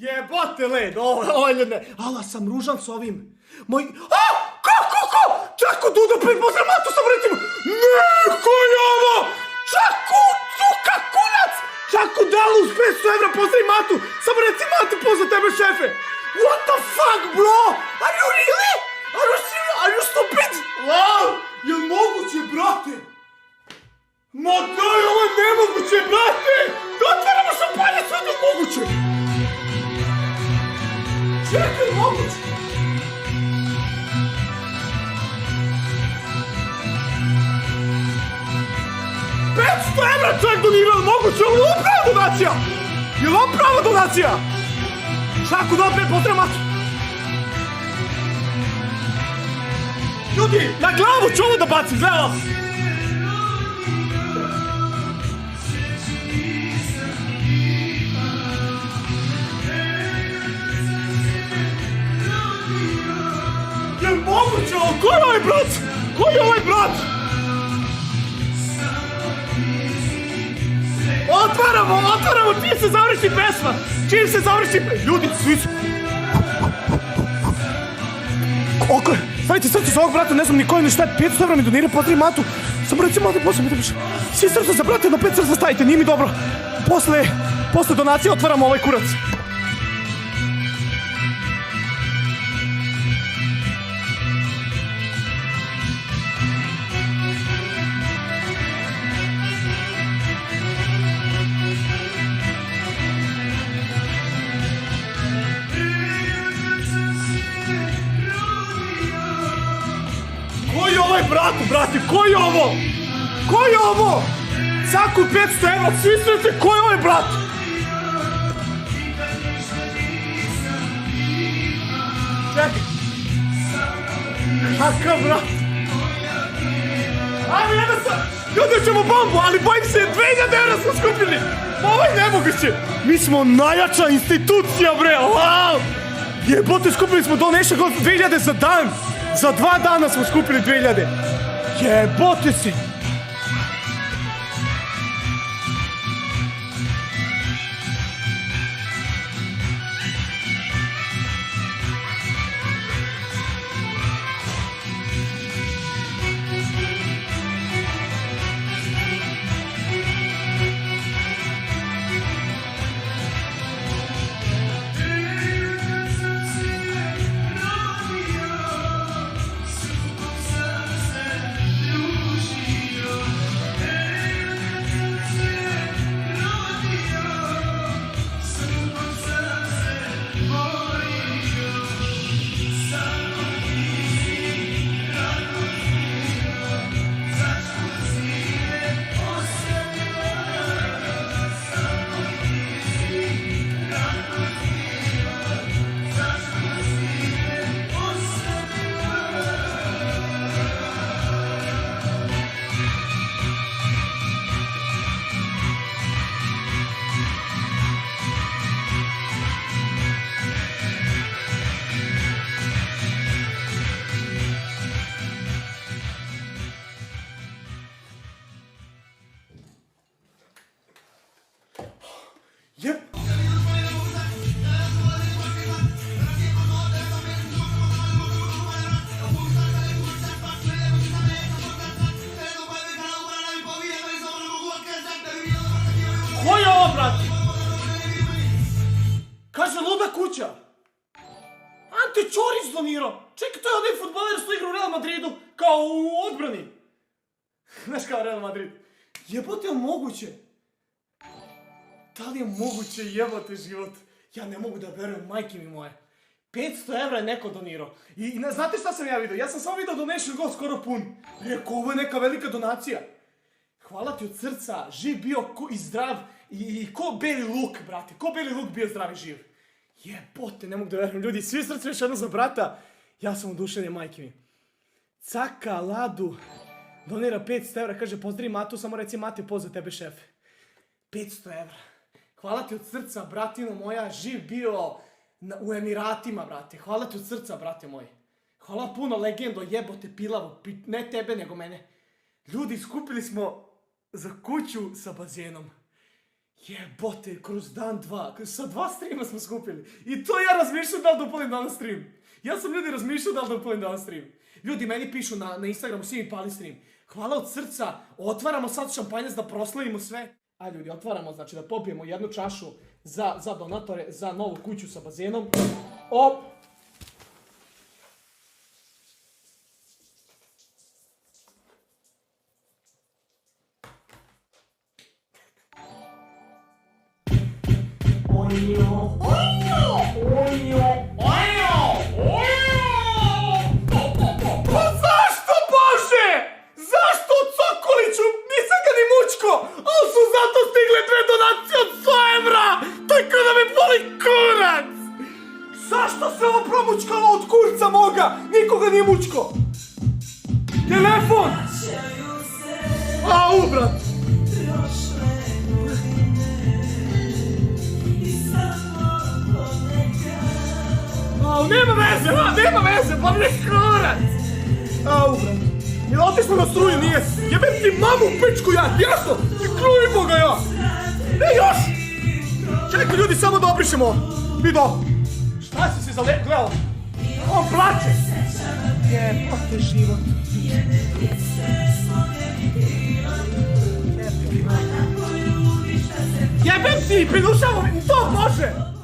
Jebote led, ovo je ne. Ala sam ružan s ovim. Moj... Kako? Čaku Duda pred pozdramatom sam recimo. Ne, ko je ovo? Čaku, cuka, kunac. Čaku Dalu uz 500 evra pozdravimatu. Samo reci mati pozdrav tebe šefe. What the fuck bro? Are you really? Are you serious? Are you stupid? Wow, je moguće brate? Ma daj, ovo je nemoguće brate. Da otvaramo šampanje, sve je moguće. Čekaj, moguće! 500 evra čovjek donirao, moguće, ovo je upravo donacija! Je li ovo prava donacija? Šaku dobre, pozdravim matu! Ljudi, na glavu ću ovo da bacim, gledaj ovo! Je moguće ovo? Ko je ovaj brat? Ko je ovaj brat? Otvaramo, čim se završi pesma! Čim se završi... Ljudi, svi su... Oko je, stavite srce za ovog brata, ne znam ni ko je ni šta je, 500 evra mi donira, pozdravim matu. Samo recimo, svi srce za brata, jedno 5 srca stavite, nije mi dobro. Posle donacije otvaramo ovaj kurac. Brate, ko je ovo? Ko je ovo? Caku 500 evra, svi srce, ko je ovaj brat? Čekaj. Kakav brat? Ajmo jedan sam. Ljudi ćemo bombu, ali bojim se, 2000 evra smo skupili. Ovo je nemoguće. Mi smo najjača institucija, bre. Wow. Jebote, skupili smo donation 2000 za dan. Za 2 dana smo skupili 2000. Jebote se! Jep. Ko je ovo, brate? Kaže, luda kuća. Ante Ćorić donirao. Čekaj, to je onaj fudbaler što igra u Real Madridu, kao u odbrani. Znaš kao Real Madrid. Jebote, je moguće? Da li je moguće jebote život? Ja ne mogu da verujem, majke mi moje. 500 evra je neko donirao. I znate šta sam ja vidio? Ja sam samo vidio donation god skoro pun. Rekao, ovo je neka velika donacija. Hvala ti od srca, živ bio i zdrav. I ko Beli Luk, brate. Ko Beli Luk bio zdrav i živ. Jebote, ne mogu da verujem. Ljudi, svi srce još jedno za brata. Ja sam oduševljen, majke mi. Caka Ladu donira 500 evra. Kaže, pozdravi Matu, samo reci Mate, pozdrav tebe šefe. 500 evra. Hvala ti od srca, bratino moja, živ bio u Emiratima, brate. Hvala ti od srca, brate moji. Hvala puno, legendo, jebote, pilavu. Ne tebe, nego mene. Ljudi, skupili smo za kuću sa bazenom. Jebote, kroz dan dva, sa 2 streama smo skupili. I to ja razmišljam da li da upalim danas stream. Ja sam ljudi razmišljao da li da upalim danas stream. Ljudi meni pišu na Instagramu, svi mi pali stream. Hvala od srca, otvaramo sad šampanjac da proslavimo sve. A ljudi, otvaramo, znači da popijemo 1 čašu za donatore, za novu kuću sa bazenom. Op! Pa zašto, Bože? Zašto, Cokoliću? Nisam ga ni mučko, ali su zato stigle 2 donacije od 100 evra! Tako da me boli kurac! Zašto se ovo promučkalo od kurca moga? Nikoga nije mučko! Telefon! Au, brat! Au, nema veze, pa ne kurac! Au, brat. Jel otišlo na struju, nije? Jebem ti mamu u pičku ja, jasno? Ti krujimo ga ja! Ne još! Čekaj ljudi, samo da obrišemo. Vido! Šta si se gledala? On plače! Jebote život. Jebem ti, pridušavo mi, to može!